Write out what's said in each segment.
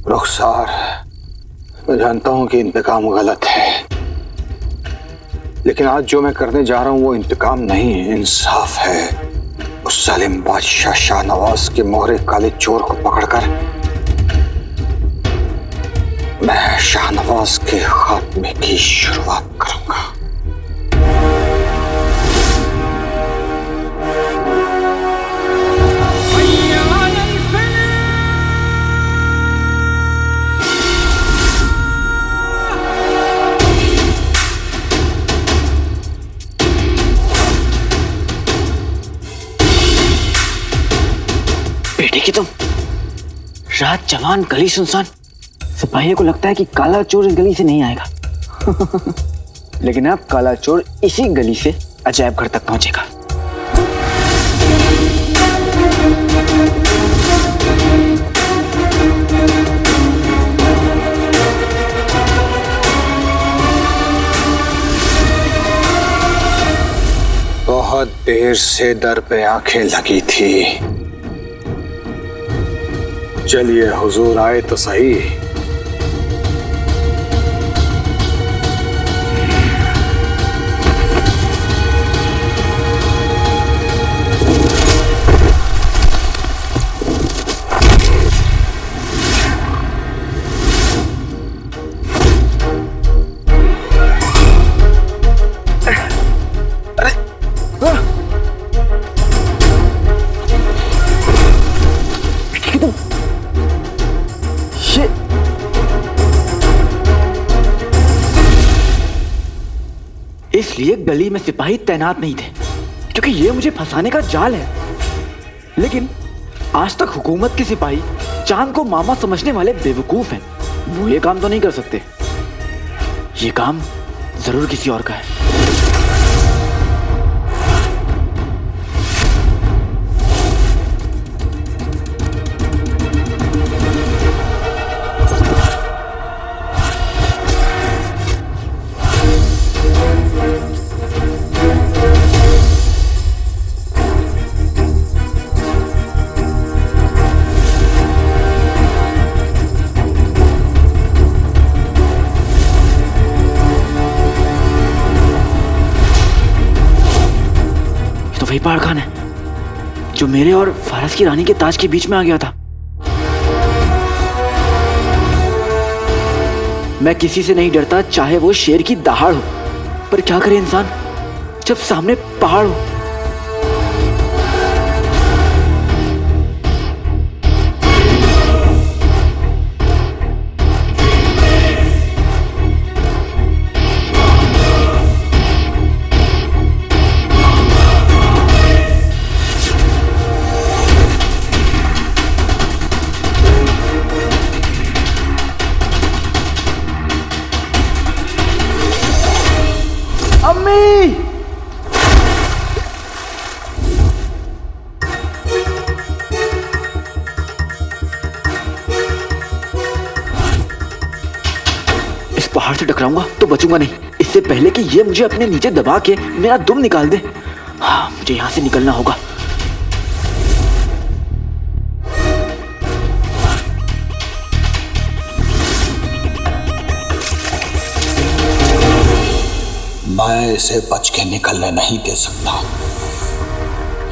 रुखसार, मैं जानता हूं कि इंतकाम गलत है, लेकिन आज जो मैं करने जा रहा हूं वो इंतकाम नहीं है, इंसाफ है। उस जालिम बादशाह शाहनवाज के मोहरे काले चोर को पकड़कर मैं शाहनवाज के खात्मे की शुरुआत करूंगा। बेटे की तुम, रात जवान गली सुनसान, सिपाहियों को लगता है कि काला चोर इस गली से नहीं आएगा लेकिन अब काला चोर इसी गली से अजायब घर तक पहुंचेगा। बहुत देर से दर पे आंखें लगी थी। चलिए हुजूर आए तो सही। इसलिए गली में सिपाही तैनात नहीं थे क्योंकि ये मुझे फंसाने का जाल है। लेकिन आज तक हुकूमत के सिपाही चांद को मामा समझने वाले बेवकूफ हैं। वो ये काम तो नहीं कर सकते। ये काम जरूर किसी और का है। वही पहाड़ खान है जो मेरे और फारस की रानी के ताज के बीच में आ गया था। मैं किसी से नहीं डरता, चाहे वो शेर की दहाड़ हो, पर क्या करे इंसान जब सामने पहाड़ हो। अम्मी! इस पहाड़ से टकराऊंगा तो बचूंगा नहीं, इससे पहले कि ये मुझे अपने नीचे दबा के मेरा दुम निकाल दे। हाँ, मुझे यहां से निकलना होगा। मैं इसे बच के निकलने नहीं दे सकता।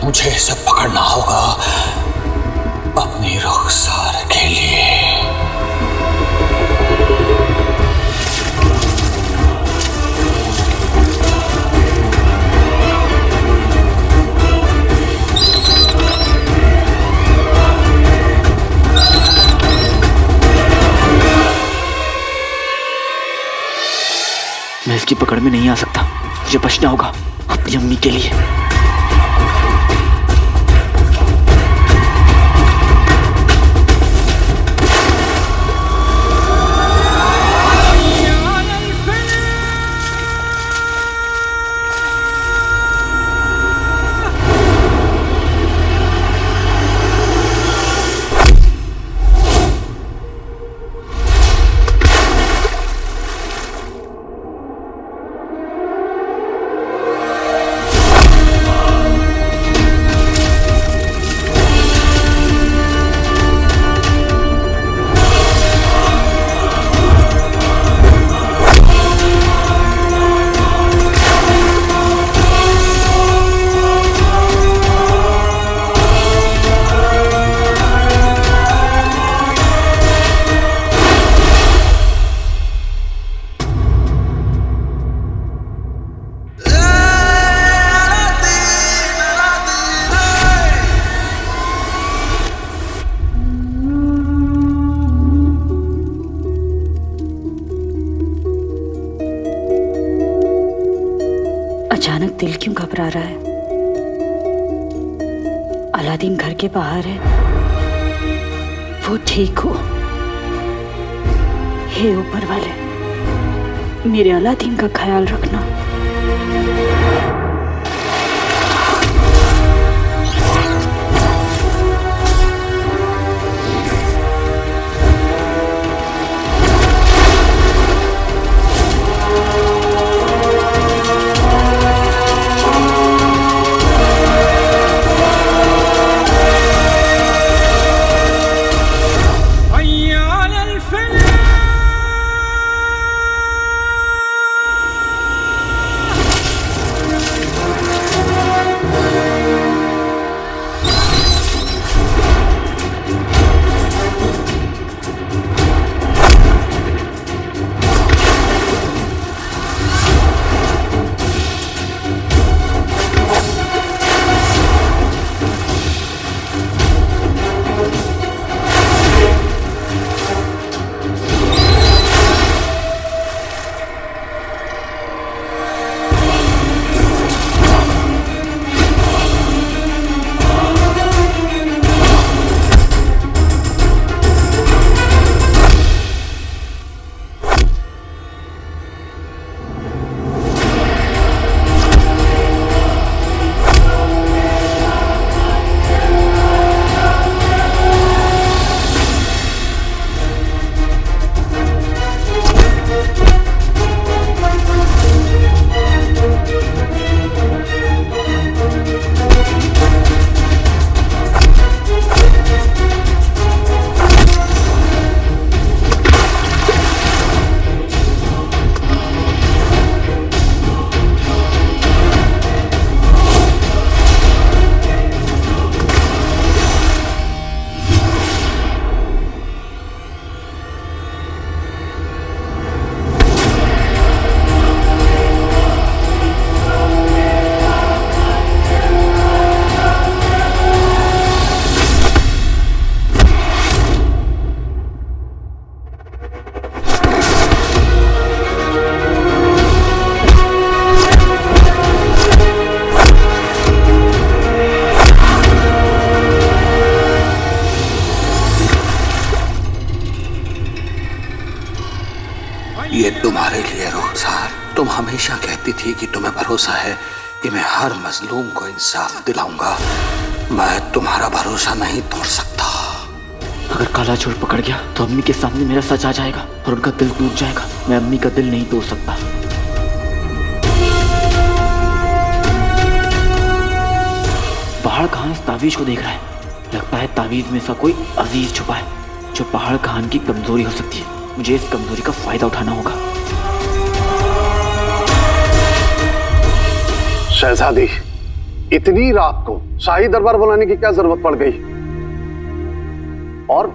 मुझे इसे पकड़ना होगा अपनी रुखसार के लिए। मैं इसकी पकड़ में नहीं आ सकता। मुझे बचना होगा अपनी अम्मी के लिए। दिल क्यों घबरा रहा है? अलादीन घर के बाहर है, वो ठीक हो। हे ऊपर वाले, मेरे अलादीन का ख्याल रखना। ये तुम्हारे लिए रुखसार, तुम हमेशा कहती थी कि तुम्हें भरोसा है कि मैं हर मजलूम को इंसाफ दिलाऊंगा। मैं तुम्हारा भरोसा नहीं तोड़ सकता। अगर काला चोर पकड़ गया तो अम्मी के सामने मेरा सच आ जाएगा और उनका दिल टूट जाएगा। मैं अम्मी का दिल नहीं तोड़ सकता। पहाड़ खान इस तावीज को देख रहा है। लगता है तावीज में ऐसा कोई अजीज छुपा है जो पहाड़ खान की कमजोरी हो सकती है। मुझे इस कमजोरी का फायदा उठाना होगा। शहजादी, इतनी रात को शाही दरबार बुलाने की क्या जरूरत पड़ गई? और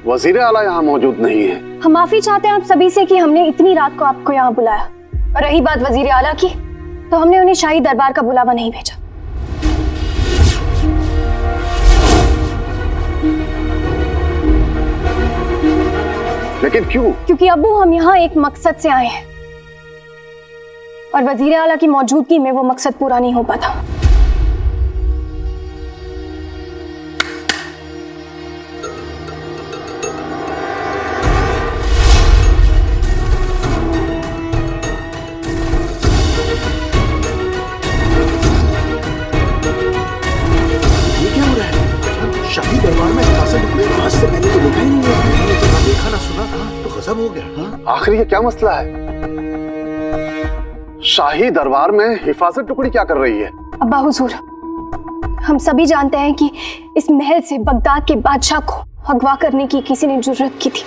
वजीर आला यहाँ मौजूद नहीं है। हम माफी चाहते हैं आप सभी से कि हमने इतनी रात को आपको यहाँ बुलाया। और रही बात वजीर आला की, तो हमने उन्हें शाही दरबार का बुलावा नहीं भेजा। लेकिन क्यों? क्योंकि अब्बू हम यहाँ एक मकसद से आए हैं और वजीर आला की मौजूदगी में वो मकसद पूरा नहीं हो पाता। ये क्या हो रहा है? शाही दरबार में हिफाजत टुकड़े आज से मैंने तो देखा ही नहीं है। मैंने जब देखा ना सुना तो गजब हो गया। आखिर ये क्या मसला है? शाही दरबार में हिफाजत टुकड़ी क्या कर रही है? अब्बा हुजूर, हम सभी जानते हैं कि इस महल से बगदाद के बादशाह को अगवा करने की किसी ने जुर्रत की थी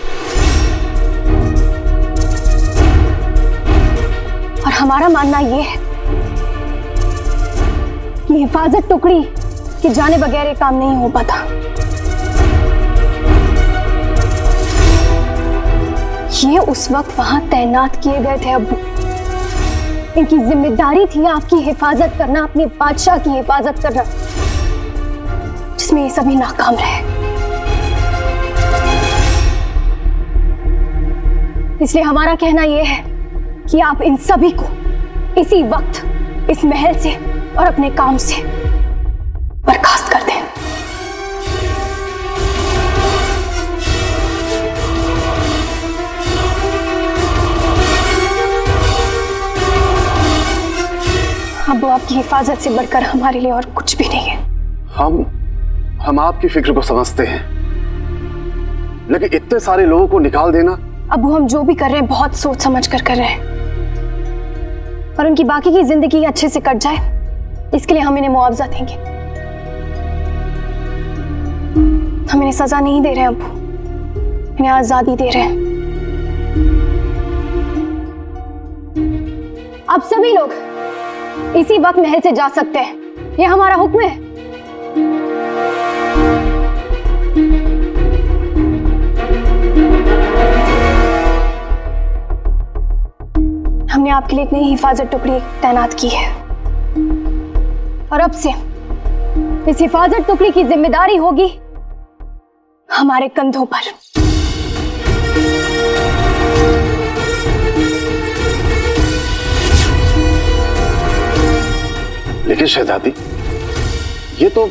और हमारा मानना यह है कि हिफाजत टुकड़ी के जाने बगैर ये काम नहीं हो पाता। ये उस वक्त वहां तैनात किए गए थे अब्बू। इनकी जिम्मेदारी थी आपकी हिफाजत करना, अपने बादशाह की हिफाजत करना, जिसमें ये सभी नाकाम रहे। इसलिए हमारा कहना यह है कि आप इन सभी को इसी वक्त इस महल से और अपने काम से बर्खास्त कर दें। अब वो आपकी हिफाजत से बढ़कर हमारे लिए और कुछ भी नहीं है। हम आपकी फिक्र को समझते हैं, लेकिन इतने सारे लोगों को निकाल देना। अब हम जो भी कर रहे हैं बहुत सोच समझ कर रहे हैं, और उनकी बाकी की जिंदगी अच्छे से कट जाए इसके लिए हम इन्हें मुआवजा देंगे। हम इन्हें सजा नहीं दे रहे हैं अब्बू, इन्हें आजादी दे रहे हैं। अब सभी लोग इसी वक्त महल से जा सकते हैं, ये हमारा हुक्म है। हमने आपके लिए एक नई हिफाजत टुकड़ी तैनात की है, और अब से इस हिफाजत टुकड़ी की जिम्मेदारी होगी हमारे कंधों पर। लेकिन शहजादी, ये तो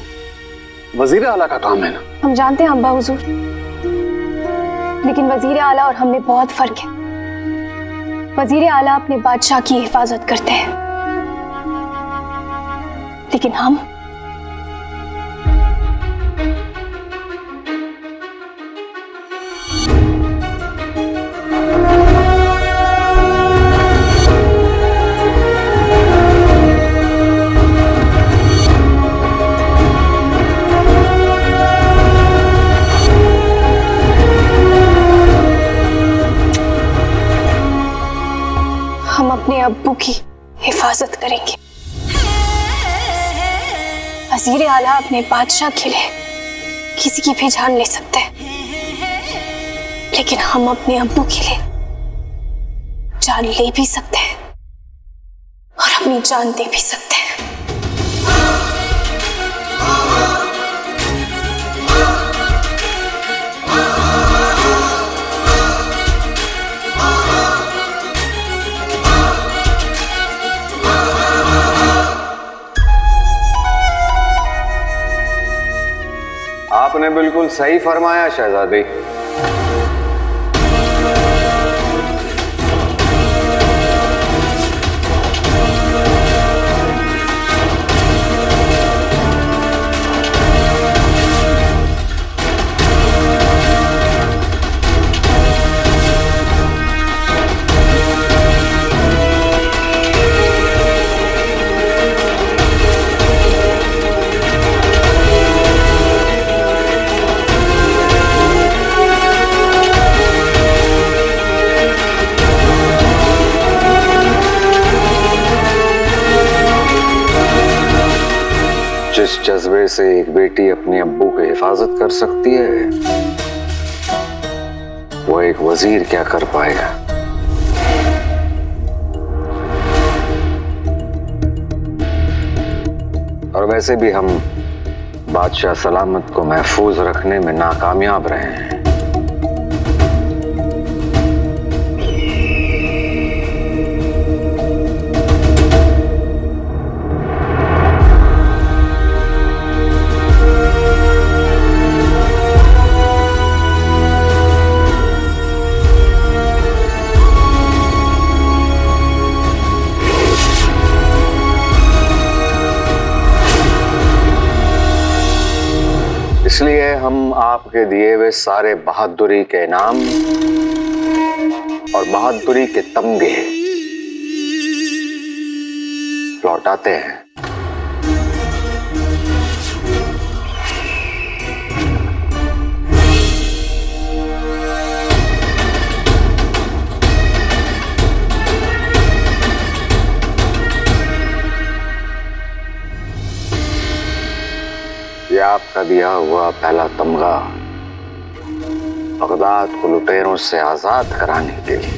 वजीर आला का काम है ना। हम जानते हैं अब्बा हुजूर, लेकिन वजीर आला और हम में बहुत फर्क है। वजीर आला अपने बादशाह की हिफाजत करते हैं, लेकिन हम अपने अब्बू की हिफाजत करेंगे। वजीर आला अपने बादशाह के लिए किसी की भी जान ले सकते हैं, लेकिन हम अपने अब्बू के लिए जान ले भी सकते हैं और अपनी जान दे भी सकते हैं। आपने बिल्कुल सही फरमाया शहजादी। जिस जज्बे से एक बेटी अपने अब्बू की हिफाजत कर सकती है, वो एक वजीर क्या कर पाएगा। और वैसे भी हम बादशाह सलामत को महफूज रखने में नाकामयाब रहे हैं। इसलिए हम आपके दिए हुए सारे बहादुरी के इनाम और बहादुरी के तमगे लौटाते हैं। ये आपका दिया हुआ पहला तमगा बगदाद को लुटेरों से आजाद कराने के लिए।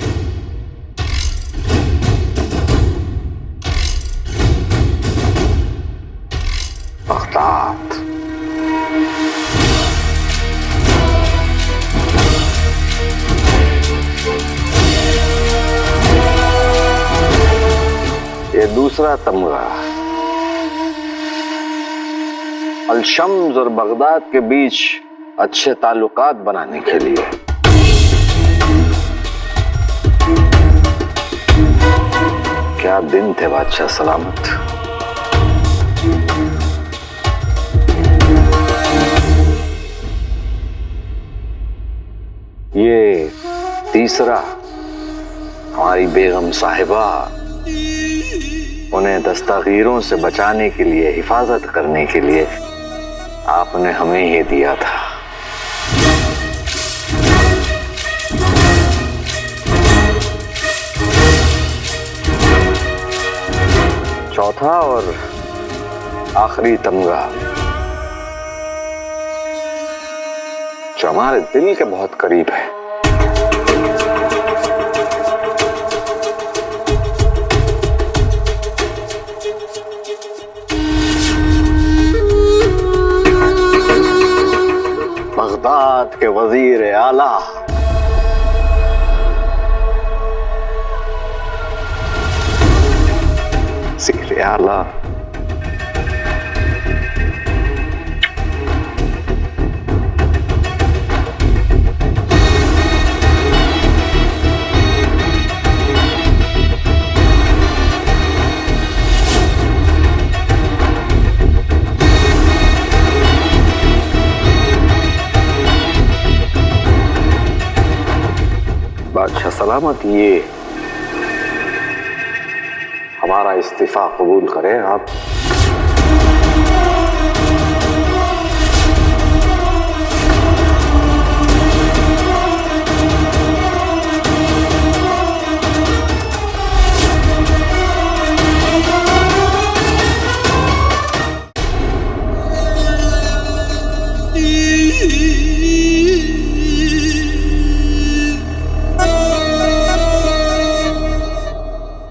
बगदाद ये दूसरा तमगा अल-शम्स और बगदाद के बीच अच्छे ताल्लुकात बनाने के लिए। क्या दिन थे बादशाह सलामत। ये तीसरा, हमारी बेगम साहिबा, उन्हें दस्तगीरों से बचाने के लिए, हिफाजत करने के लिए आपने हमें ये दिया था। चौथा और आखिरी तमगा जो हमारे दिल के बहुत करीब है। बगदाद के वजीर आला वजीर आला बादशाह सलामत, ये हमारा इस्तीफा कबूल करें आप।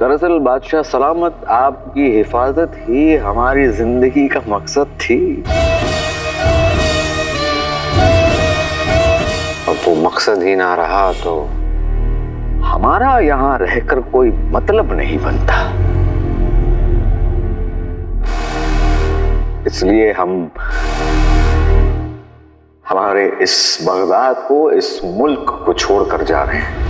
दरअसल बादशाह सलामत, आपकी हिफाजत ही हमारी जिंदगी का मकसद थी। अब वो मकसद ही ना रहा तो हमारा यहाँ रहकर कोई मतलब नहीं बनता। इसलिए हम हमारे इस बगदाद को, इस मुल्क को छोड़कर जा रहे हैं।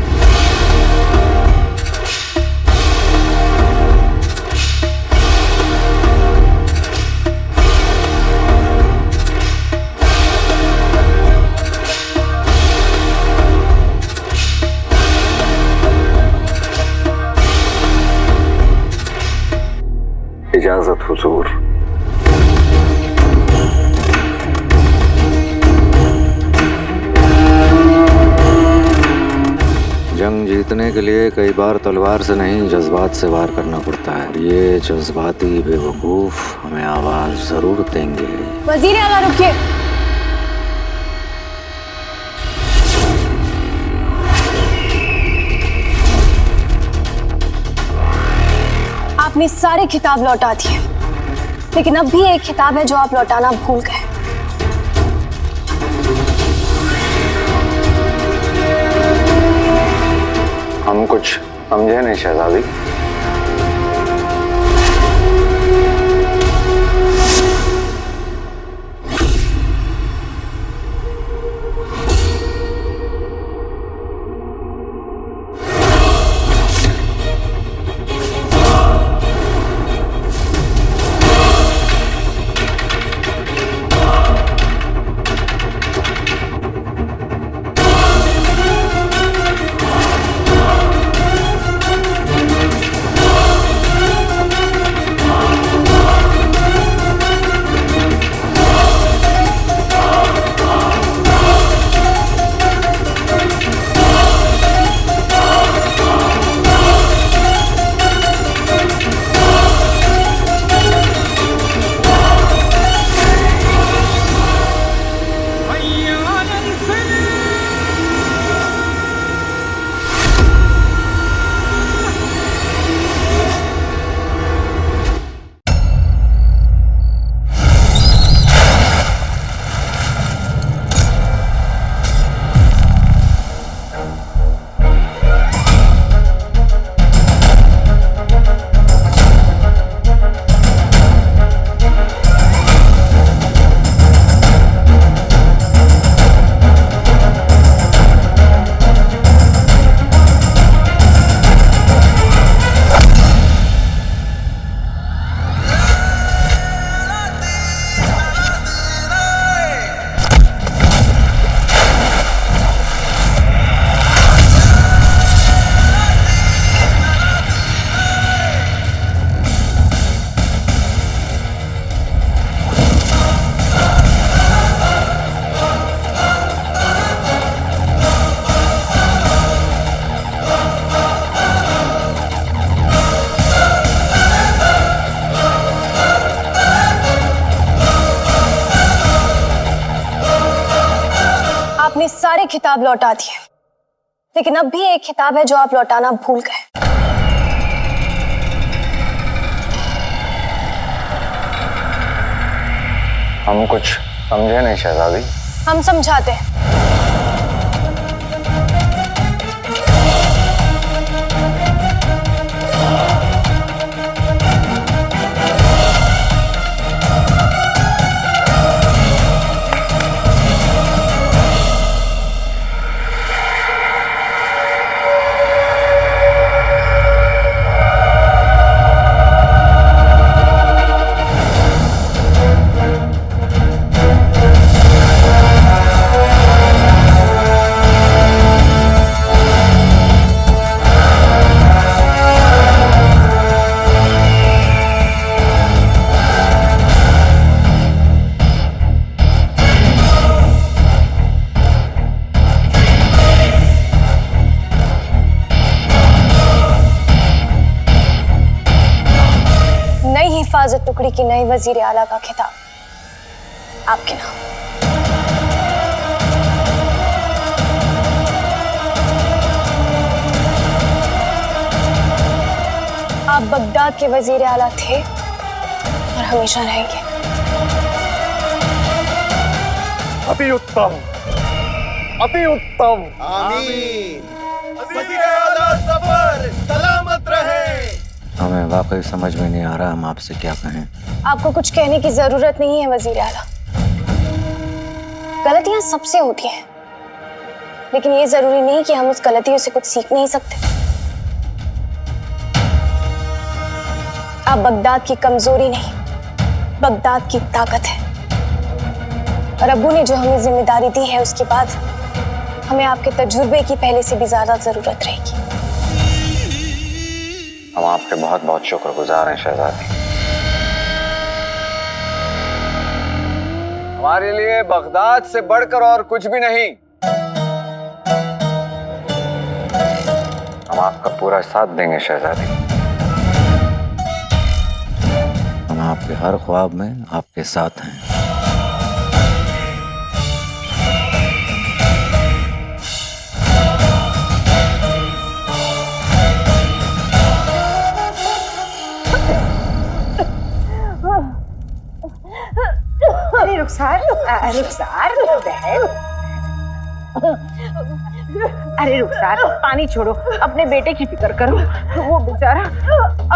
इजाजत हुजूर। जंग जीतने के लिए कई बार तलवार से नहीं, जज्बात से वार करना पड़ता है। और ये जज्बाती बेवकूफ हमें आवाज जरूर देंगे। वजीर आला रुकिए। आपने सारे खिताब लौटा दिए, लेकिन अब भी एक खिताब है जो आप लौटाना भूल गए। हम कुछ समझे नहीं शहजादी। सारे खिताब लौटा दिए, लेकिन अब भी एक खिताब है जो आप लौटाना भूल गए। हम कुछ समझे नहीं शहजादी। हम समझाते हैं। हिफाजत टुकड़ी की नई वजीर आला का खिताब आपके नाम। आप बगदाद के वजीर आला थे और हमेशा रहेंगे। अति उत्तम, अति उत्तम। आमीन। वजीर आला सफर सलामत रहे। हमें वाकई समझ में नहीं आ रहा हम आपसे क्या कहें। आपको कुछ कहने की जरूरत नहीं है वजीर आला। गलतियां सबसे होती हैं, लेकिन ये जरूरी नहीं कि हम उस गलतियों से कुछ सीख नहीं सकते। आप बगदाद की कमजोरी नहीं, बगदाद की ताकत है। और अब्बू ने जो हमें जिम्मेदारी दी है, उसके बाद हमें आपके तजुर्बे की पहले से भी ज्यादा जरूरत रहेगी। हम आपके बहुत बहुत शुक्रगुजार हैं शहजादी। हमारे लिए बगदाद से बढ़कर और कुछ भी नहीं। हम आपका पूरा साथ देंगे शहजादी। हम आपके हर ख्वाब में आपके साथ हैं। अरे रुखसार, रुखसार बहन। अरे रुखसार, पानी छोड़ो, अपने बेटे की फिक्र करो। वो बेचारा,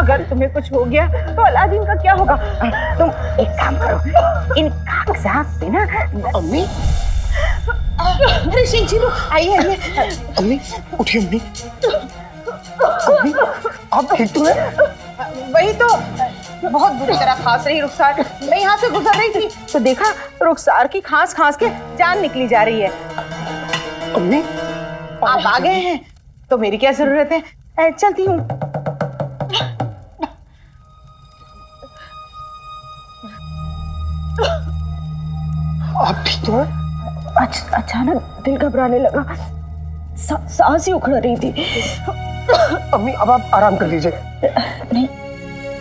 अगर तुम्हें कुछ हो गया तो अलादीन का क्या होगा? तुम एक काम करो, इन कागजात पे ना। अम्मी, अरे शिंचीलू, आइए आइए। अम्मी उठिए। अम्मी, अम्मी आप ठीक तो है? वही तो बहुत बुरी तरह खांस रही रुखसार। मैं यहाँ से गुजर रही थी तो देखा रुखसार की खांस खांस के जान निकली जा रही है। अम्मी आप आ गए हैं तो मेरी क्या जरूरत है, चलती हूँ। आप ठीक तो है? अचानक दिल घबराने लगा, सांस ही उखड़ रही थी। अम्मी अब आप आराम कर लीजिए। नहीं,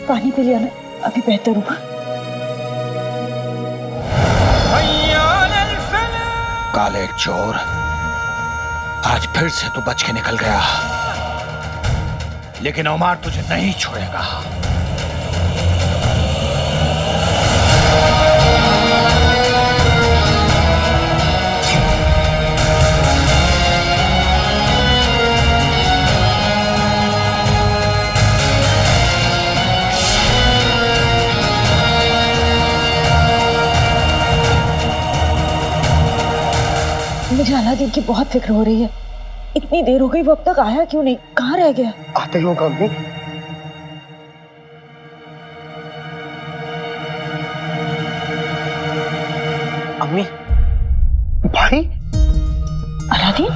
पानी पी लिया ना, अभी बेहतर हूँ। काले चोर, आज फिर से तू बच के निकल गया, लेकिन उमर तुझे नहीं छोड़ेगा। मुझे अलादीन की बहुत फिक्र हो रही है। इतनी देर हो गई, वो अब तक आया क्यों नहीं? कहाँ रह गया? आते ही होगा अम्मी। अम्मी, भाई अलादीन,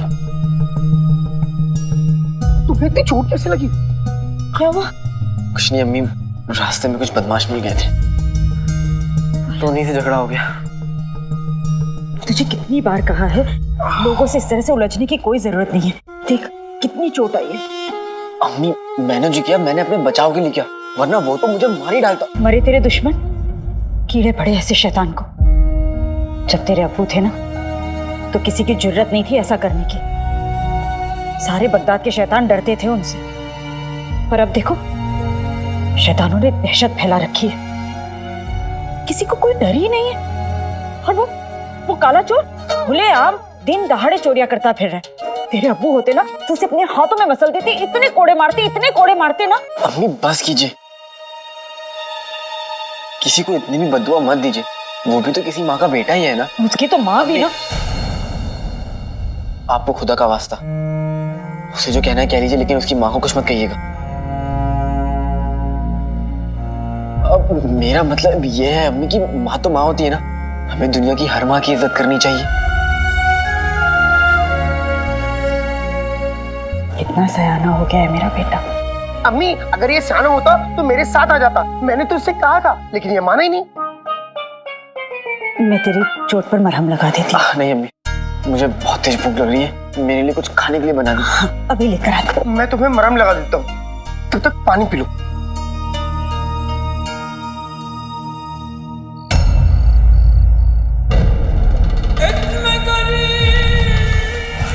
तुम्हें इतनी चोट कैसे लगी? क्या हुआ? कुछ नहीं अम्मी, रास्ते में कुछ बदमाश मिल गए थे तो उन्हीं से झगड़ा हो गया। तुझे कितनी बार कहा है, लोगों से इस तरह से उलझने की कोई जरूरत नहीं है। देख कितनी चोट आई है। अम्मी मैंने जो किया मैंने अपने बचाव के लिए किया, वरना वो तो मुझे मार ही डालता। मरे तेरे दुश्मन, कीड़े पड़े ऐसे शैतान को। जब तेरे अब्बू थे ना, तो किसी की जुर्रत नहीं थी ऐसा करने की। सारे बगदाद के शैतान डरते थे उनसे, पर अब देखो शैतानों ने दहशत फैला रखी है। किसी को कोई डर ही नहीं है। और वो काला चोर खुलेआम दिन दहाड़े चोरियां करता फिर रहा है। तेरे अब्बू होते ना तो उसे अपने हाथों में मसल देते, इतने कोड़े मारते ना। अम्मी बस कीजिए, किसी को इतनी भी बददुआ मत दीजिए, वो भी तो किसी माँ का बेटा ही है ना। उसकी तो माँ भी ना। आपको खुदा का वास्ता, उसे जो कहना है कह लीजिए, लेकिन उसकी माँ को कुछ मत कहिएगा। अब मेरा मतलब ये है अम्मी की माँ तो माँ होती है ना, हमें दुनिया की हर माँ की इज्जत करनी चाहिए। कितना सयाना हो गया है मेरा बेटा। अम्मी अगर ये सियाना होता तो मेरे साथ आ जाता, मैंने तो उससे कहा था, लेकिन ये माना ही नहीं। मैं तेरी चोट पर मरहम लगा देती। नहीं अम्मी, मुझे बहुत तेज भूख लग रही है, मेरे लिए कुछ खाने के लिए बना दीजिए। अभी लेकर आती। मैं तुम्हें मरहम लगा देता हूँ, तब तक पानी पी लो।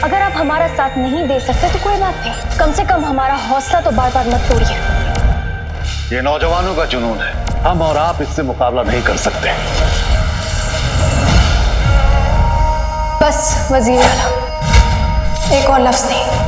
अगर आप हमारा साथ नहीं दे सकते तो कोई बात नहीं, कम से कम हमारा हौसला तो बार बार मत तोड़िए। ये नौजवानों का जुनून है, हम और आप इससे मुकाबला नहीं कर सकते। बस वजीर आला, एक और लफ्ज नहीं।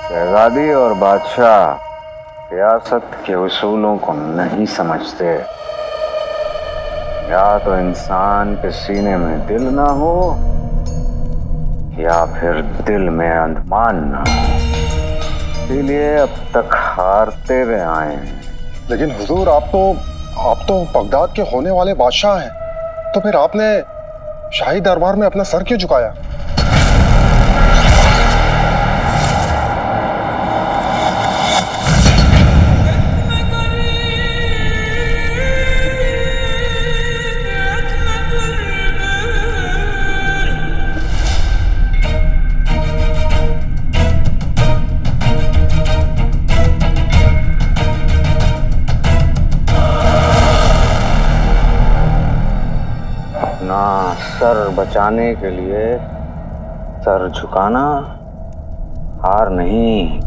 शहजादी और बादशाह सियासत के उसूलों को नहीं समझते। या तो इंसान के सीने में दिल ना हो, या फिर दिल में अंधमान ना हो। इसीलिए अब तक हारते रहे आए हैं। लेकिन हुजूर, आप तो बगदाद के होने वाले बादशाह हैं, तो फिर आपने शाही दरबार में अपना सर क्यों झुकाया? सर बचाने के लिए सर झुकाना हार नहीं,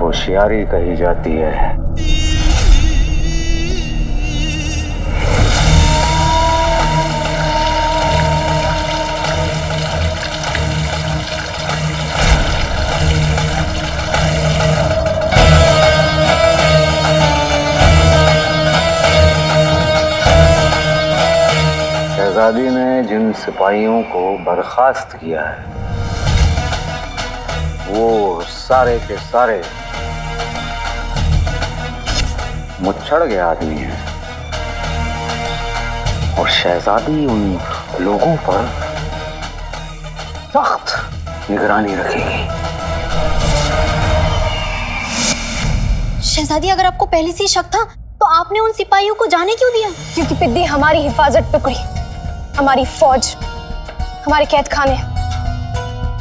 होशियारी कही जाती है। शहजादी ने जिन सिपाहियों को बर्खास्त किया है वो सारे के सारे मुच्छड़ के आदमी हैं, और शहजादी उन लोगों पर सख्त निगरानी रखेगी। शहजादी, अगर आपको पहले से ही शक था तो आपने उन सिपाहियों को जाने क्यों दिया? क्योंकि पिद्दी हमारी हिफाजत टुकड़ी, हमारी फौज, हमारे कैद खाने,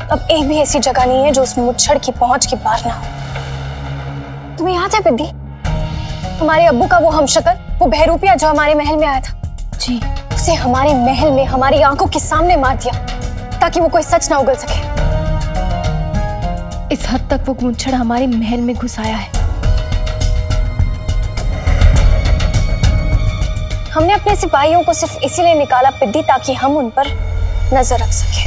अब एक भी ऐसी जगह नहीं है जो उस मुच्छड़ की पहुंच के पार ना हो। तुम्हें याद है पिद्दी, हमारे अब्बू का वो हमशक्ल, वो बहरूपिया जो हमारे महल में आया था जी, उसे हमारे महल में हमारी आंखों के सामने मार दिया ताकि वो कोई सच ना उगल सके। इस हद तक वो मुच्छड़ हमारे महल में घुस आया है। हमने अपने सिपाहियों को सिर्फ इसीलिए निकाला पिद्दी ताकि हम उन पर नजर रख सकें।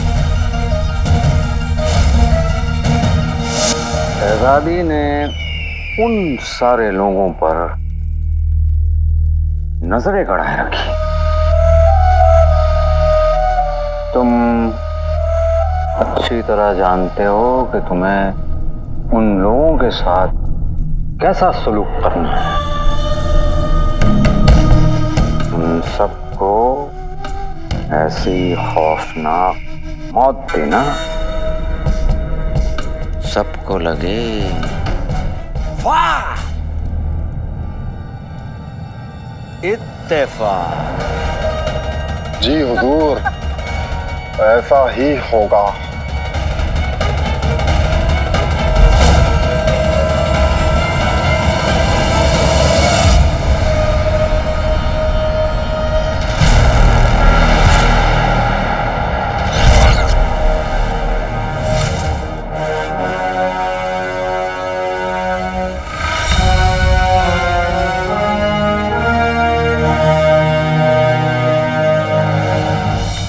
शहजादी ने उन सारे लोगों पर नजरें गड़ाए रखी। तुम अच्छी तरह जानते हो कि तुम्हें उन लोगों के साथ कैसा सलूक करना है। उन सबको ऐसी खौफनाक मौत देना सबको लगे वाह इत्तेफाक। जी हुजूर, ऐसा ही होगा।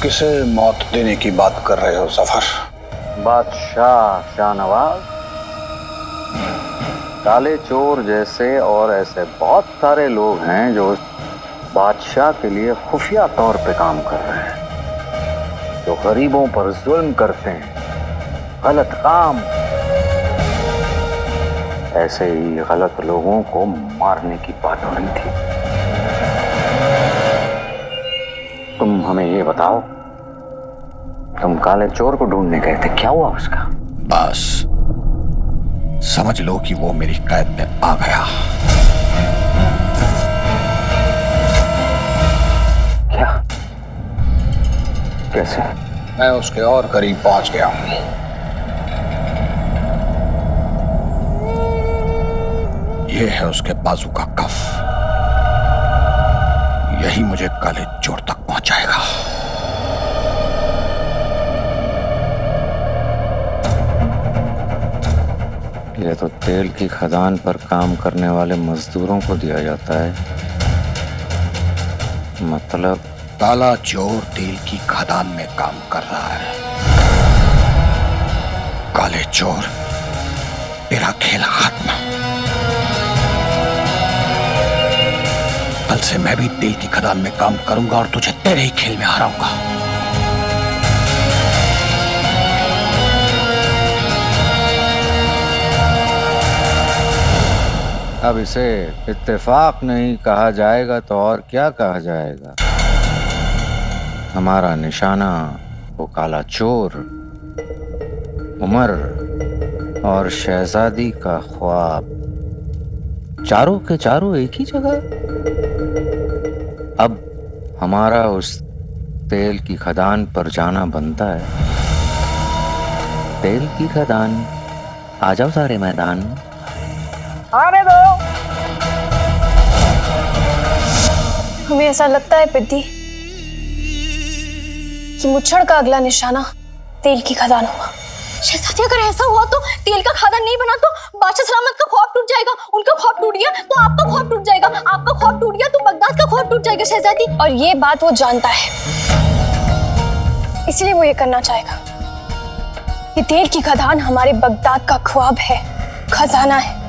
किसे मौत देने की बात कर रहे हो सफर? बादशाह शाहनवाज, काले चोर जैसे और ऐसे बहुत सारे लोग हैं जो बादशाह के लिए खुफिया तौर पे काम कर रहे हैं, जो गरीबों पर जुल्म करते हैं, गलत काम। ऐसे ही गलत लोगों को मारने की बात हो रही थी। तुम हमें ये बताओ, तुम काले चोर को ढूंढने गए थे, क्या हुआ उसका? बस समझ लो कि वो मेरी कैद में आ गया। क्या? कैसे? मैं उसके और करीब पहुंच गया हूं। ये है उसके बाजू का कफ, यही मुझे काले चोर तक पहुंचाएगा। ये तो तेल की खदान पर काम करने वाले मजदूरों को दिया जाता है। मतलब काला चोर तेल की खदान में काम कर रहा है। काले चोर, तेरा खेल खत्म। कल से मैं भी तेल की खदान में काम करूंगा और तुझे तेरे ही खेल में हराऊंगा। अब इसे इत्तेफाक नहीं कहा जाएगा तो और क्या कहा जाएगा? हमारा निशाना वो काला चोर, उमर और शहजादी का ख्वाब, चारों के चारों एक ही जगह। अब हमारा उस तेल की खदान पर जाना बनता है। तेल की खदान, आ जाओ सारे मैदान। आने दो। हमें ऐसा लगता है पिद्दी कि मुच्छड़ का अगला निशाना तेल की खदान होगा। शहजादी, अगर ऐसा हुआ तो तेल का खादान नहीं बना तो बादशाह सलामत का ख्वाब टूट जाएगा। उनका ख्वाब टूट गया तो आपका ख्वाब टूट जाएगा, आपका ख्वाब टूट गया तो बगदाद का ख्वाब टूट जाएगा शहजादी। और ये बात वो जानता है, इसलिए वो ये करना चाहेगा। ये तेल की खदान हमारे बगदाद का ख्वाब है, खजाना है,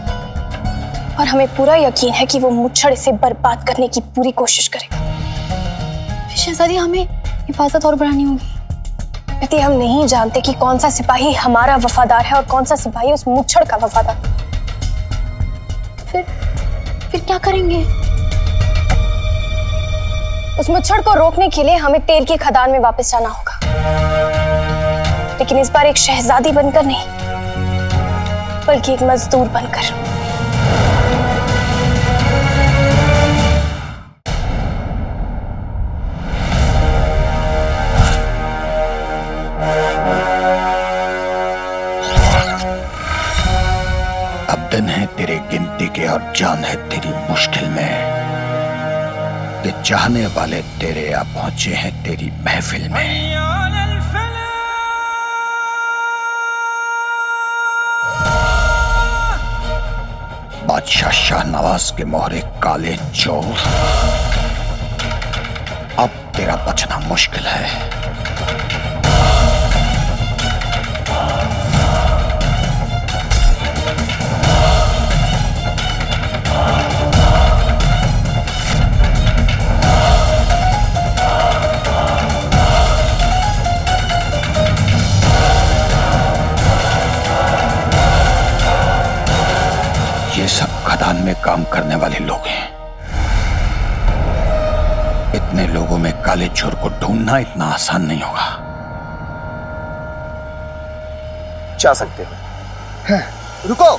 और हमें पूरा यकीन है कि वो मुच्छड़ इसे बर्बाद करने की पूरी कोशिश करेगा। शहजादी, हमें हिफाजत और बढ़ानी होगी। यदि हम नहीं जानते कि कौन सा सिपाही हमारा वफादार है और कौन सा सिपाही उस मुच्छड़ का वफादार, फिर क्या करेंगे? उस मुच्छड़ को रोकने के लिए हमें तेल की खदान में वापस जाना होगा, लेकिन इस बार एक शहजादी बनकर नहीं, बल्कि एक मजदूर बनकर। दिन है तेरे गिनती के और जान है तेरी मुश्किल में, कि चाहने वाले तेरे आ पहुंचे हैं तेरी महफिल में। बादशाह शाहनवाज के मोहरे काले चोर, अब तेरा बचना मुश्किल है। ये सब खदान में काम करने वाले लोग हैं। इतने लोगों में काले चोर को ढूंढना इतना आसान नहीं होगा। जा सकते हो। हाँ, रुको।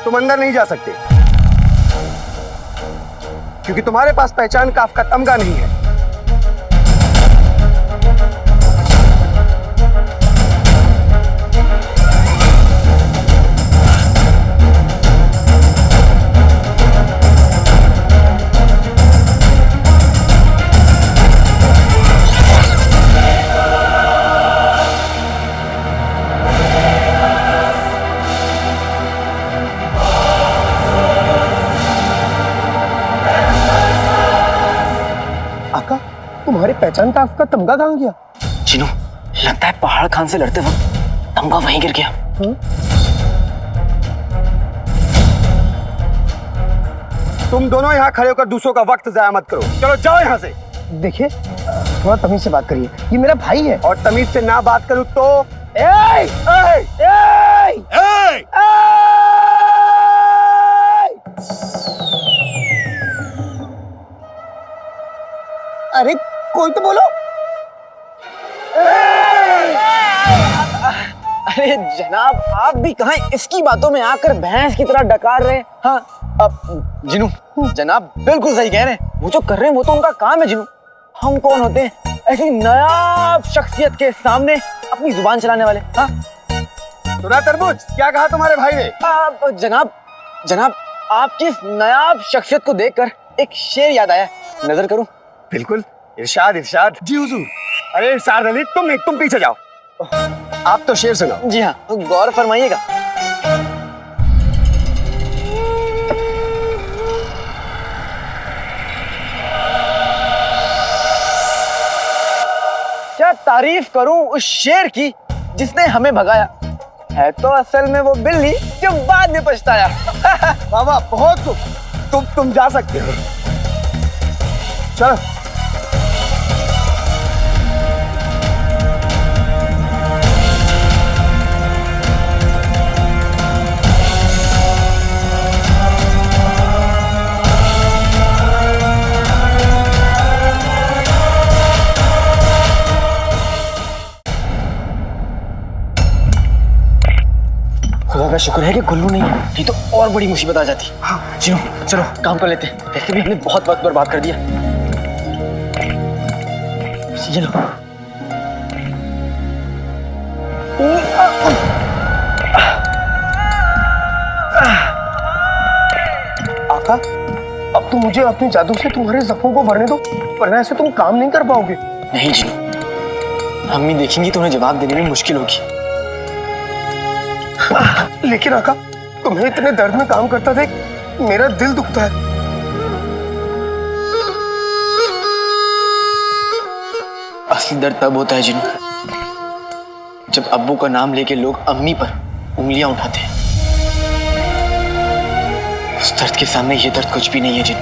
तुम अंदर नहीं जा सकते क्योंकि तुम्हारे पास पहचान का आपका तमगा नहीं है। तुम्हारी पहचान का आपका तमगा कहाँ गया? चिनू, लगता है पहाड़ खान से लड़ते वक्त तमगा वहीं गिर गया। तुम दोनों यहाँ खड़े होकर दूसरों का वक्त जाया मत करो। चलो जाओ यहाँ से। देखिए, थोड़ा तमीज से बात करिए, ये मेरा भाई है। और तमीज से ना बात करूँ तो अरे कोई तो बोलो। अरे जनाब, आप भी कहाँ इसकी बातों में आकर भैंस की तरह डकार रहे हैं। हाँ, अब जिनू, जनाब बिल्कुल सही कह रहे हैं। वो जो कर रहे हैं वो तो उनका काम है। जिनू, हम कौन होते हैं ऐसी नायाब शख्सियत के सामने अपनी जुबान चलाने वाले? हाँ, सुना तरबूज, क्या कहा तुम्हारे भाई ने? जनाब आपकी इस नायाब शख्सियत को देखकर एक शेर याद आया, नजर करूं? बिल्कुल, इरशाद इरशाद। जी हुजूर। अरे इरशाद अली, तुम पीछे जाओ, आप तो शेर सुनाओ। जी हाँ, गौर फरमाइएगा। क्या तारीफ करूं उस शेर की जिसने हमें भगाया। है तो असल में वो बिल्ली जो बाद में पछताया। बाबा बहुत तुम जा सकते हो। चलो। खुदा का शुक्र है कि गुल्लू नहीं है, नहीं तो और बड़ी मुसीबत आ जाती। हाँ, चलो काम कर लेते हैं। वैसे भी हमने बहुत वक्त बर्बाद कर दिया। चलो। आका, अब तो मुझे अपने जादू से तुम्हारे जख्मों को भरने दो, वरना ऐसे तुम काम नहीं कर पाओगे। नहीं जिनू, अम्मी देखेंगी तो उन्हें जवाब देने में मुश्किल होगी। लेकिन आका, तुम्हें इतने दर्द में काम करता देख मेरा दिल दुखता है। असली दर्द तब होता है जिनू, जब अब्बू का नाम लेके लोग अम्मी पर उंगलियां उठाते हैं। उस दर्द के सामने ये दर्द कुछ भी नहीं है जिनू,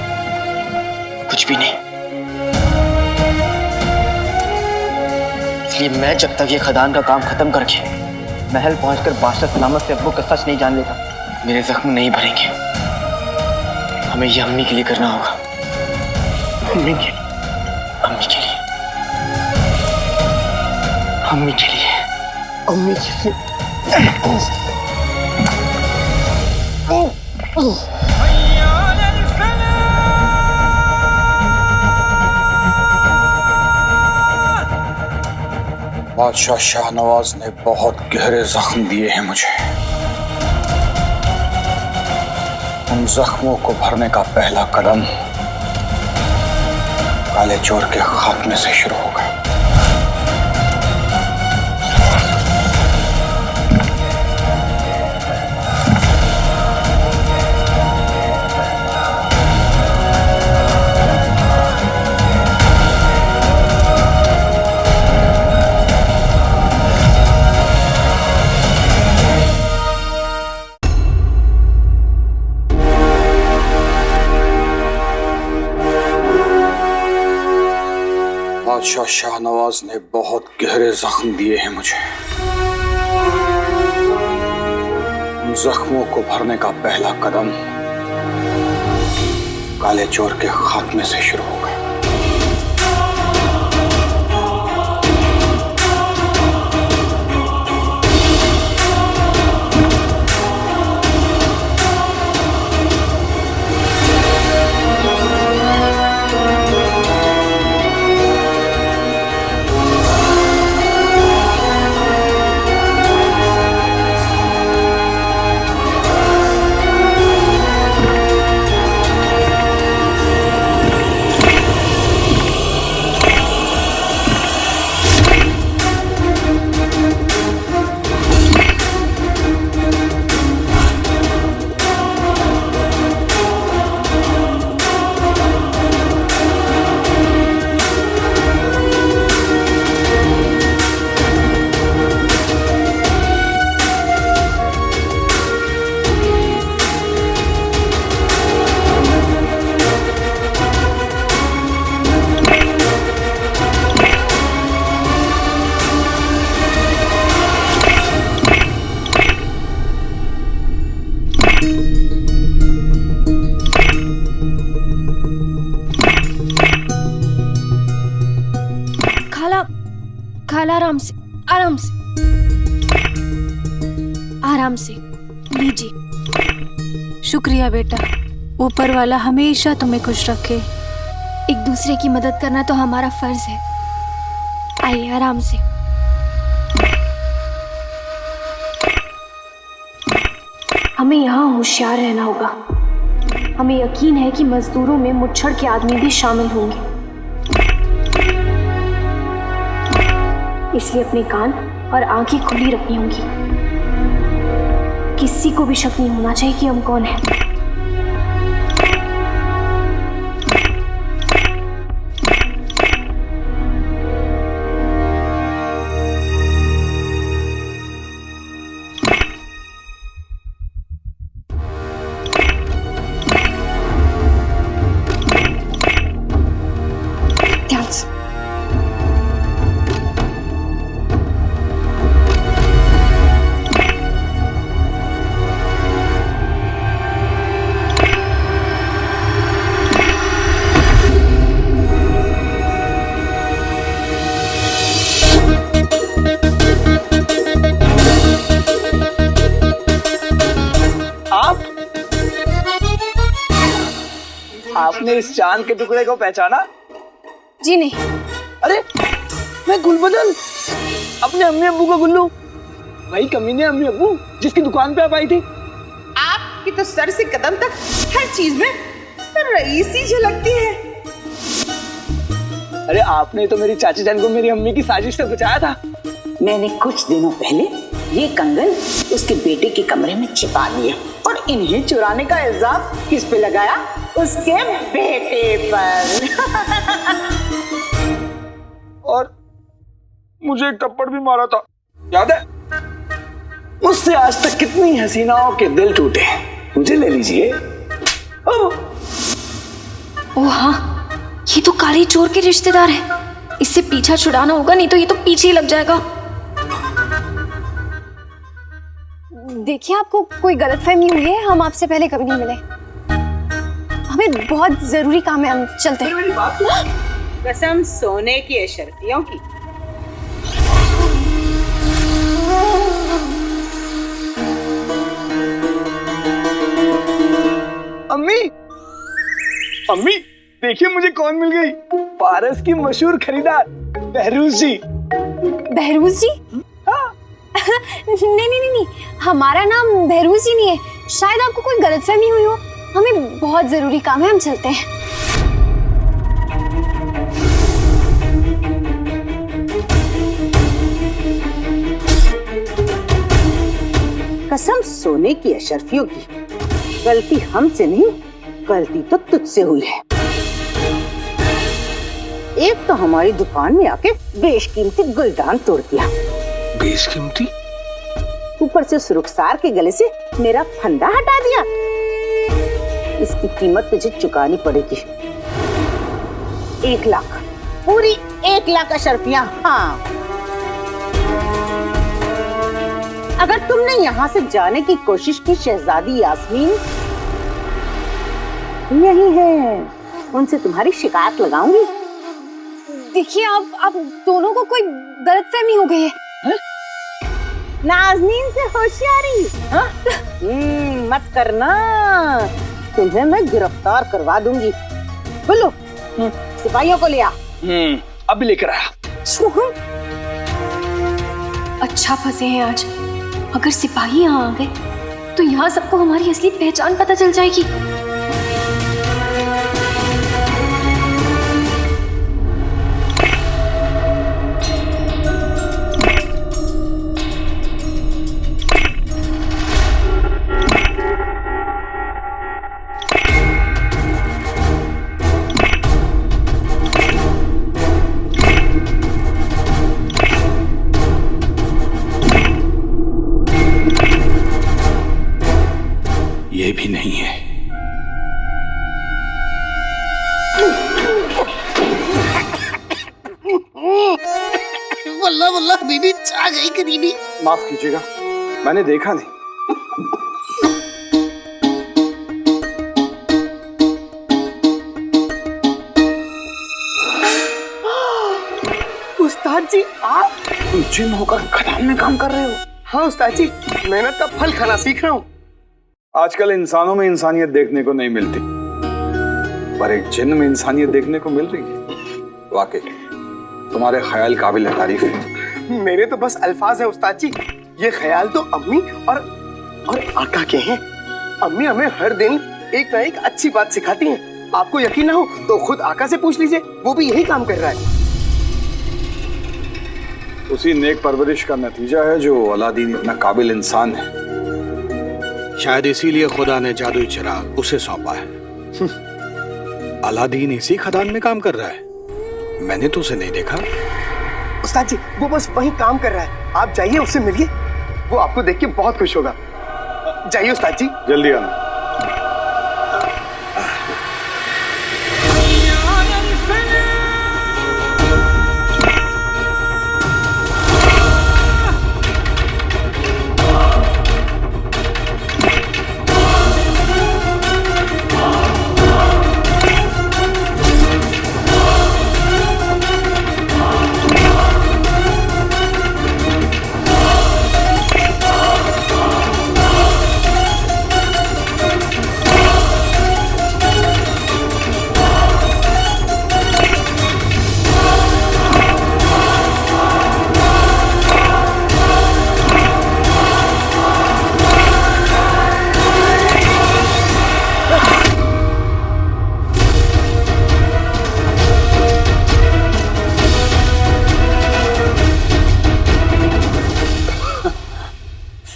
कुछ भी नहीं। इसलिए मैं जब तक ये खदान का काम खत्म करके महल पहुंचकर बादशाह सलामत से अब्बू का सच नहीं जान लेता, मेरे जख्म नहीं भरेंगे। हमें ये अम्मी के लिए करना होगा। अम्मी के लिए, अम्मी के लिए, अम्मी के लिए, अम्मी के लिए। बादशाह शाहनवाज ने बहुत गहरे जख्म दिए हैं मुझे। उन जख्मों को भरने का पहला कदम काले चोर के खात्मे से शुरू होगा। बादशाह शाहनवाज ने बहुत गहरे जख्म दिए हैं मुझे। उन जख्मों को भरने का पहला कदम काले चोर के खात्मे से शुरू होगा। खाला आराम से आराम से लीजिए। शुक्रिया बेटा, ऊपर वाला हमेशा तुम्हें खुश रखे। एक दूसरे की मदद करना तो हमारा फर्ज है। आइए आराम से। हमें यहाँ होशियार रहना होगा। हमें यकीन है कि मजदूरों में मुच्छड़ के आदमी भी शामिल होंगे, इसलिए अपने कान और आंखें खुली रखनी होंगी। किसी को भी शक नहीं होना चाहिए कि हम कौन हैं। ध्यान से। आपने इस चांद के टुकड़े को पहचाना? जी नहीं। अरे मैं गुलबदन, अपने अम्मी अब्बू का गुल्लू, वही कमीने अम्मी अब्बू जिसकी दुकान पे आप आई थी। आपकी तो सर से कदम तक हर चीज में रईसी झलकती है। अरे आपने तो मेरी चाची जान को मेरी अम्मी की साजिश से बचाया था। मैंने कुछ दिनों पहले ये कंगन उसके बेटे के कमरे में छिपा लिया और इन्हें चुराने का इल्जाम किस पे लगाया? उसके बेटे पर। और मुझे एक थप्पड़ भी मारा था, याद है? उससे आज तक कितनी हसीनाओं के दिल टूटे। मुझे ले लीजिए। ओह हाँ, ये तो काली चोर के रिश्तेदार है। इससे पीछा छुड़ाना होगा, नहीं तो ये तो पीछे ही लग जाएगा। देखिए, आपको कोई गलतफहमी हुई है। हम आपसे पहले कभी नहीं मिले। हमें बहुत जरूरी काम है, हम चलते हैं। कसम सोने की अशरफियों की। अम्मी, अम्मी देखिए मुझे कौन मिल गई। पारस की मशहूर खरीदार बहरूज जी। बहरूज जी? हाँ। नहीं, हमारा नाम बहरूज जी नहीं है। शायद आपको कोई गलतफहमी हुई हो। हमें बहुत जरूरी काम है, हम चलते हैं। कसम सोने की अशरफियों की, गलती हमसे नहीं, गलती तो तुझसे हुई है। एक तो हमारी दुकान में आके बेशकीमती गुलदान तोड़ दिया, बेशकीमती? ऊपर से उस रुखसार के गले से मेरा फंदा हटा दिया। इसकी कीमत तुझे चुकानी पड़ेगी। 1 लाख, पूरी 1 लाख अशरफियां। हाँ, अगर तुमने यहाँ से जाने की कोशिश की शहजादी यास्मीन, यही है, उनसे तुम्हारी शिकायत लगाऊंगी। देखिए आप दोनों को कोई गलतफहमी हो गई है। नाज़नीन से होशियारी, हाँ? मत करना, तुम्हें मैं गिरफ्तार करवा दूंगी। बोलो, सिपाहियों को ले आ। अभी लेकर आया। अच्छा फंसे हैं आज। अगर सिपाही यहाँ आ गए तो यहाँ सबको हमारी असली पहचान पता चल जाएगी। ये भी नहीं है। वल्ला वल्ला बीबी आ गई करीबी। माफ कीजिएगा, मैंने देखा नहीं। उस्ताद जी, आप जिन होकर खदान में काम कर रहे हो? हाँ उस्ताद जी, मेहनत का फल खाना सीख रहा हूँ। आजकल इंसानों में इंसानियत देखने को नहीं मिलती, पर एक जिन में इंसानियत देखने को मिल रही है। वाकई तुम्हारे ख्याल काबिल तारीफ है। मेरे तो बस अल्फाज है उस्ताद जी। ये ख्याल तो अम्मी और आका के हैं। अम्मी हमें हर दिन एक ना एक अच्छी बात सिखाती हैं। आपको यकीन ना हो तो खुद आका से पूछ लीजिए, वो भी यही काम कर रहा है। उसी नेक परवरिश का नतीजा है जो अलादीन इतना काबिल इंसान है। शायद इसीलिए खुदा ने जादुई चिराग उसे सौंपा है। अलादीन इसी खदान में काम कर रहा है। मैंने तो उसे नहीं देखा। उस्ताद जी, वो बस वही काम कर रहा है। आप जाइए, उससे मिलिए, वो आपको देख के बहुत खुश होगा। जाइए उस्ताद जी, जल्दी आना।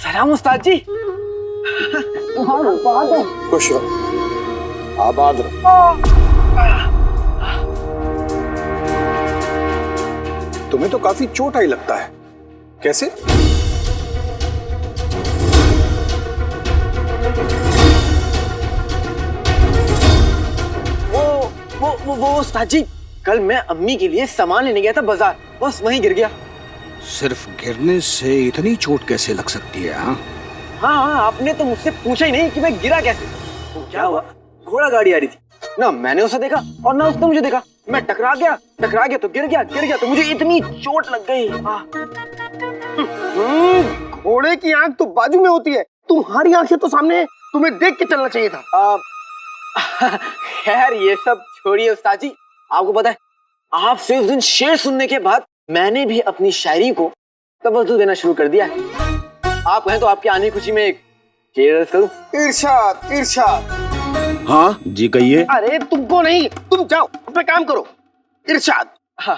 सलाम उस्ताद जी। खुश रहो, आबाद रहो। तुम्हें तो काफी चोट आई लगता है, कैसे? वो उस्ताद जी, कल मैं अम्मी के लिए सामान लेने गया था बाजार, बस वहीं गिर गया। सिर्फ गिरने से इतनी चोट कैसे लग सकती है? हाँ, आपने तो मुझसे पूछा ही नहीं कि मैं गिरा कैसे। तो क्या हुआ? घोड़ा गाड़ी आ रही थी ना, मैंने उसे देखा और ना उसने मुझे देखा। मैं टकरा गया तो गिर गया तो मुझे इतनी चोट लग गई। घोड़े की आंख तो बाजू में होती है, तुम्हारी आंखें तो सामने है, तुम्हें देख के चलना चाहिए था। खैर ये सब छोड़िए उस्ताद जी, आपको पता है आपसे उस दिन शेर सुनने के बाद मैंने भी अपनी शायरी को तवज्जो देना शुरू कर दिया है। आप कहें तो आपकी आने की खुशी में एक शेर अर्ज करूं? इरशाद इरशाद। हाँ जी कहिए। अरे तुमको नहीं, तुम जाओ अपना काम करो। इरशाद। हाँ,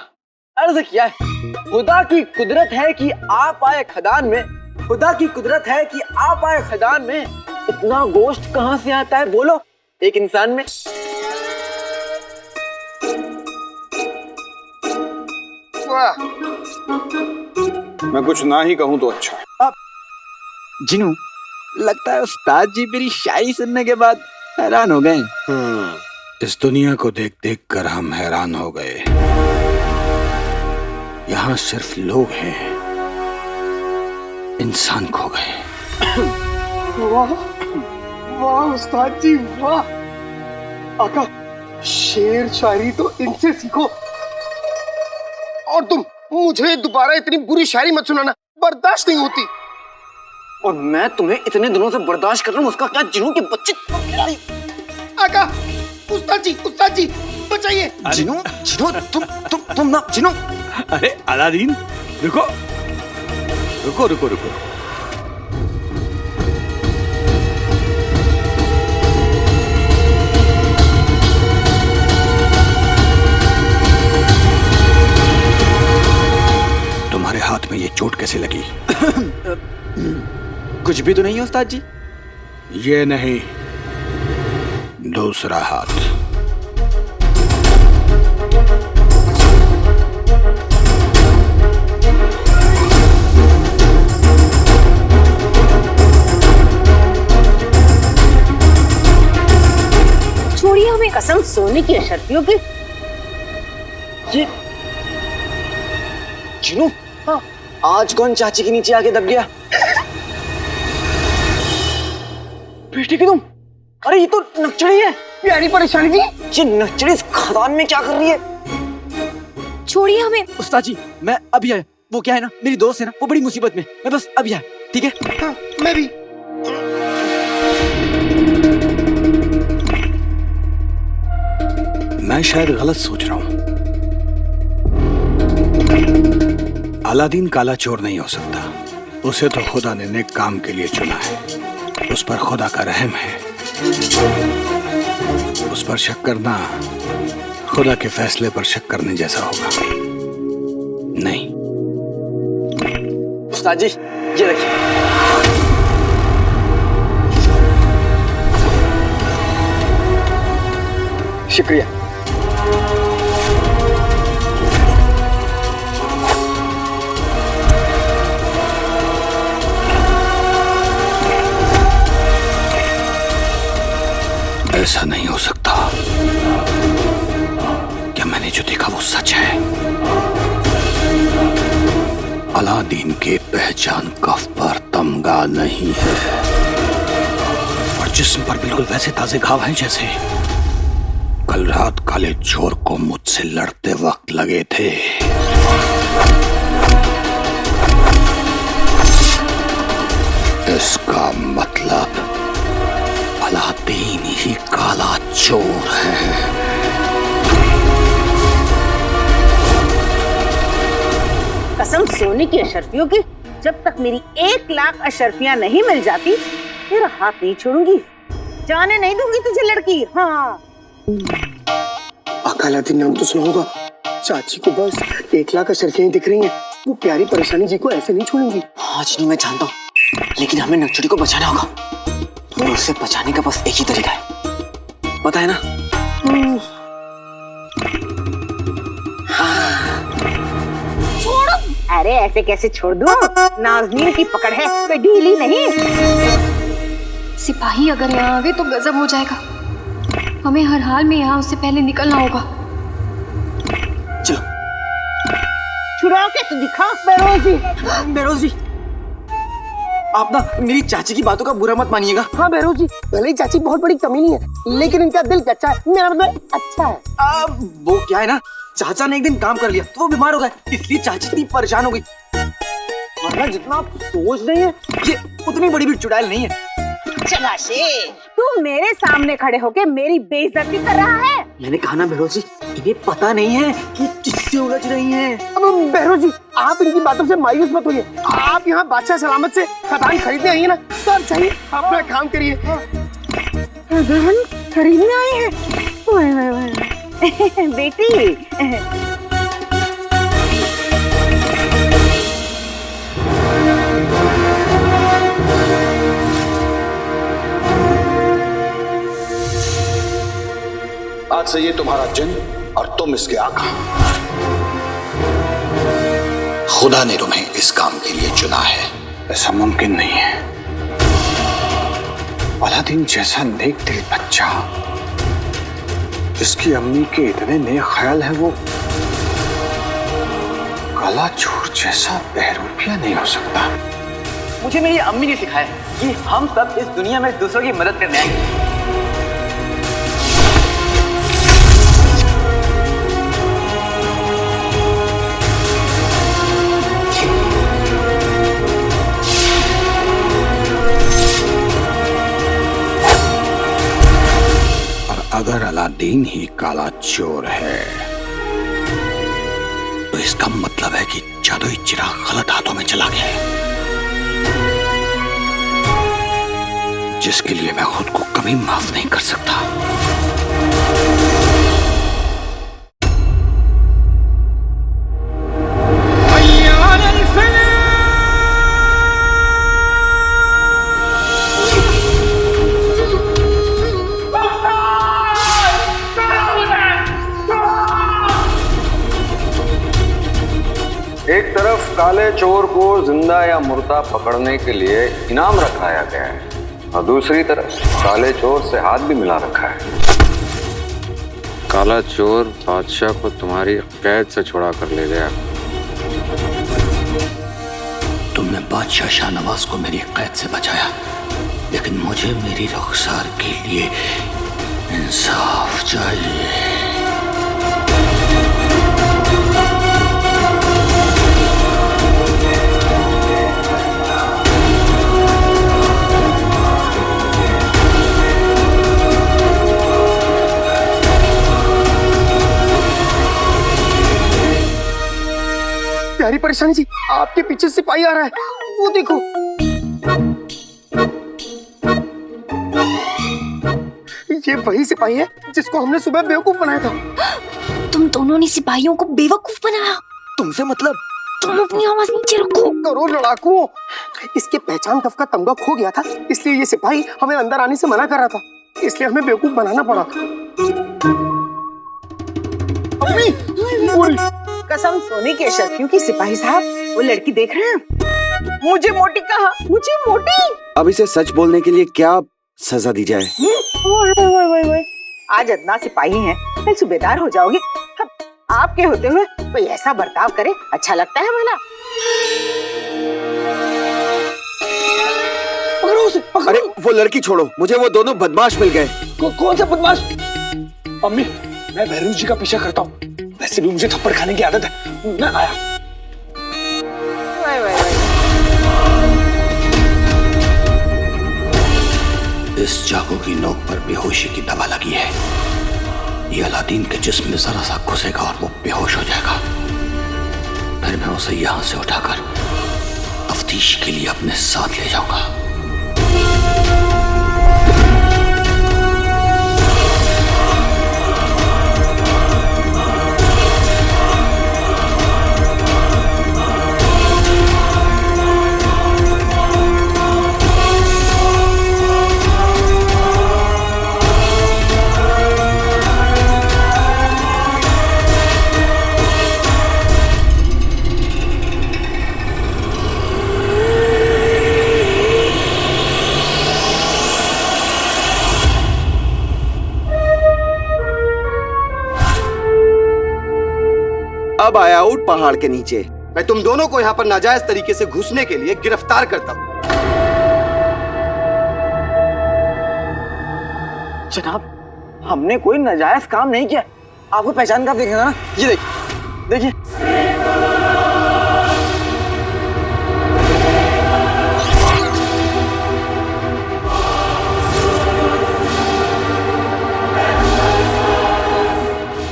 अर्ज किया है, खुदा की कुदरत है कि आप आए खदान में, खुदा की कुदरत है कि आप आए खदान में, इतना गोश्त कहाँ से आता है बोलो एक इंसान में? मैं कुछ ना ही कहूं तो अच्छा है। जिनू, लगता है उस्ताद जी मेरी शायरी सुनने के बाद हैरान हो गए। इस दुनिया को देख देख कर हम हैरान हो गए। यहाँ सिर्फ लोग हैं, इंसान खो गए। वाह वाह उस्ताद जी वाह। आका, शेर शायरी तो इनसे सीखो। और तुम मुझे दोबारा इतनी बुरी शायरी मत सुनाना, बर्दाश्त नहीं होती। और मैं तुम्हें इतने दिनों से बर्दाश्त कर रहा हूँ, उसका क्या जिनू के बच्चे। आका, उस्ताद जी बचाइए। जिनू तुम ना जिनू। अरे अलादीन, रुको रुको रुको रुको। तुम्हारे हाथ में ये चोट कैसे लगी? कुछ भी तो नहीं है उस्ताद जी। ये नहीं, दूसरा हाथ। छोड़िए हमें, कसम सोने की अशर्फियों की। ये जिनू, हाँ, आज कौन चाची के नीचे आके दब गया? बेटे की तुम? अरे ये तो नक्चड़ी है। प्यारी परेशानी जी, ये नक्चड़ी इस खदान में क्या कर रही है? छोड़िए हमें। उस्ताद जी मैं अभी आया। वो क्या है ना, मेरी दोस्त है ना, वो बड़ी मुसीबत में, मैं बस अभी आया, ठीक है? हाँ, मैं भी। मैं शायद गलत सोच रहा हूं। अलादीन काला चोर नहीं हो सकता। उसे तो खुदा ने नेक काम के लिए चुना है। उस पर खुदा का रहम है। उस पर शक करना खुदा के फैसले पर शक करने जैसा होगा। नहीं। उस्ताद जी ये रखिए। शुक्रिया। ऐसा नहीं हो सकता। क्या मैंने जो देखा वो सच है? अलादीन के पहचान कफ पर तमगा नहीं है और जिस्म पर बिल्कुल वैसे ताजे घाव हैं जैसे कल रात काले चोर को मुझसे लड़ते वक्त लगे थे। इसका मतलब अलादीन ही काला चोर है। कसम सोने की अशर्फियों की, जब तक मेरी 1 लाख अशर्फियां नहीं मिल जाती तेरा हाथ नहीं छोड़ूंगी। जाने नहीं दूंगी तुझे लड़की। हाँ आका, अलादीन नाम तो सुना होगा। चाची को बस 1 लाख अशर्फियां दिख रही हैं। वो प्यारी परेशानी जी को ऐसे नहीं छोड़ेंगी। हाँ जिनू मैं जानता हूँ, लेकिन हमें नक्चड़ी को बचाना होगा और उसे बचाने का बस एक ही तरीका है, पता है ना? छोड़ो। अरे ऐसे कैसे छोड़ दूं? नाज़नीन की पकड़ है, कोई ढीली नहीं। सिपाही अगर यहाँ आवे तो गजब हो जाएगा। हमें हर हाल में यहाँ उससे पहले निकलना होगा। चलो। छुड़ा के तो दिखा। बेरोज बेरोज जी, आप ना मेरी चाची की बातों का बुरा मत मानिएगा। हाँ बेरोज जी, भले ही चाची बहुत बड़ी कमीनी है, लेकिन इनका दिल कच्चा है। मेरा मतलब अच्छा है। वो क्या है ना, चाचा ने एक दिन काम कर लिया तो वो बीमार हो गए, इसलिए चाची इतनी परेशान हो गई। वरना जितना आप सोच रहे हैं ये उतनी बड़ी भी चुड़ैल नहीं है। चलाशे, तू मेरे सामने खड़े होके मेरी बेइज्जती कर रहा है। मैंने कहा ना बेरोज जी, इन्हें पता नहीं है कि किससे उलझ रही हैं। अब बेरोज जी, आप इनकी बातों से मायूस मत होइए। आप यहाँ बादशाह सलामत से खदान खरीदने आई है ना, तो आप चाहिए अपना काम करिए। खदान खरीदने आई है? वाह वाह वाह बेटी। आज से ये तुम्हारा जिन और तुम इसके आका। खुदा ने तुम्हें इस काम के लिए चुना है। ऐसा मुमकिन नहीं है। अलादीन जैसा नेक दिल बच्चा, जिसकी अम्मी के इतने नेक ख्याल है, वो काला चोर जैसा बहरूपिया नहीं हो सकता। मुझे मेरी अम्मी ने सिखाया कि हम सब इस दुनिया में दूसरों की मदद करने आए। अलादीन ही काला चोर है, तो इसका मतलब है कि जादुई चिराग गलत हाथों में चला गया है, जिसके लिए मैं खुद को कभी माफ नहीं कर सकता। एक तरफ काले चोर को जिंदा या मुर्दा पकड़ने के लिए इनाम रखाया गया है और दूसरी तरफ काले चोर से हाथ भी मिला रखा है। काला चोर बादशाह को तुम्हारी कैद से छुड़ा कर ले गया। तुमने बादशाह शाहनवाज को मेरी कैद से बचाया, लेकिन मुझे मेरी रुखसार के लिए इंसाफ चाहिए। प्यारी परेशानी जी, आपके पीछे सिपाही आ रहा है, वो देखो। ये वही सिपाही है जिसको हमने सुबह बेवकूफ बनाया था। तुम दोनों ने सिपाहियों को बेवकूफ बनाया। तुमसे मतलब? तुम अपनी आवाज नीचे रखो। करो लड़ाकुओं, इसके पहचान कफ का तमगा खो गया था, इसलिए ये सिपाही हमें अंदर आने से मना कर रहा था, इसलिए हमें बेवकूफ बनाना पड़ा। कसम सोने के शर्फियों की सिपाही साहब, वो लड़की देख रहे हैं? मुझे मोटी कहा, मुझे मोटी। अब इसे सच बोलने के लिए क्या सजा दी जाए? आज इतना सिपाही हैं, कल सूबेदार हो जाओगे। अब आपके होते हुए कोई ऐसा बर्ताव करे, अच्छा लगता है भला? अरे वो लड़की छोड़ो, मुझे वो दोनों बदमाश मिल गए। कौन सा बदमाश? अम्मी, मैं भैरू जी का पीछा करता हूँ, वैसे भी मुझे थप्पड़ खाने की आदत है। मैं आया। इस चाकू की नोक पर बेहोशी की दवा लगी है। ये अलादीन के जिस्म में जरा सा घुसेगा और वो बेहोश हो जाएगा। फिर मैं उसे यहां से उठाकर तफ्तीश के लिए अपने साथ ले जाऊंगा। अब आया आउट पहाड़ के नीचे। मैं तुम दोनों को यहाँ पर नाजायज तरीके से घुसने के लिए गिरफ्तार करता हूँ। जनाब, हमने कोई नाजायज काम नहीं किया। आपको पहचान कर देखेगा ना? ये देखिए, देखिए।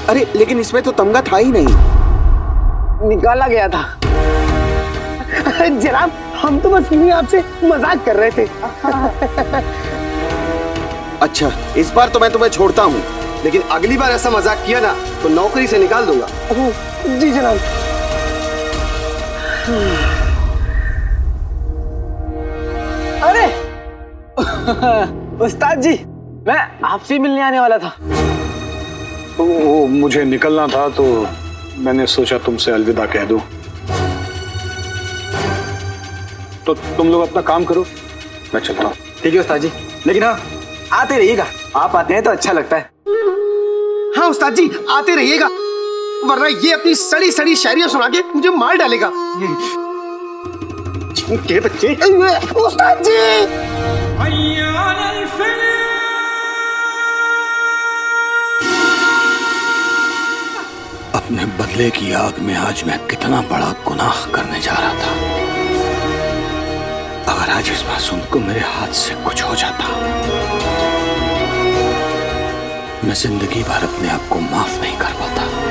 अरे लेकिन इसमें तो तमगा था ही नहीं। निकाला गया था। जनाब, हम तो बस यूं ही आपसे मजाक कर रहे थे। अच्छा, इस बार तो मैं तुम्हें छोड़ता हूँ, लेकिन अगली बार ऐसा मजाक किया ना तो नौकरी से निकाल दूंगा। जी जनाब। अरे उस्ताद जी, मैं आपसे मिलने आने वाला था। वो मुझे निकलना था तो मैंने सोचा तुमसे अलविदा कह दूं। तो तुम लोग अपना काम करो, मैं चलता हूँ। ठीक है उस्ताद जी, लेकिन हाँ, आते रहिएगा। आप आते हैं तो अच्छा लगता है। हाँ उस्ताद जी, आते रहिएगा, वरना ये अपनी सड़ी सड़ी शायरियां सुना के मुझे मार डालेगा। के बच्चे। उस्ताद जी। अपने बदले की आग में आज मैं कितना बड़ा गुनाह करने जा रहा था। अगर आज इस मासूम को मेरे हाथ से कुछ हो जाता मैं जिंदगी भर अपने आप को माफ नहीं कर पाता।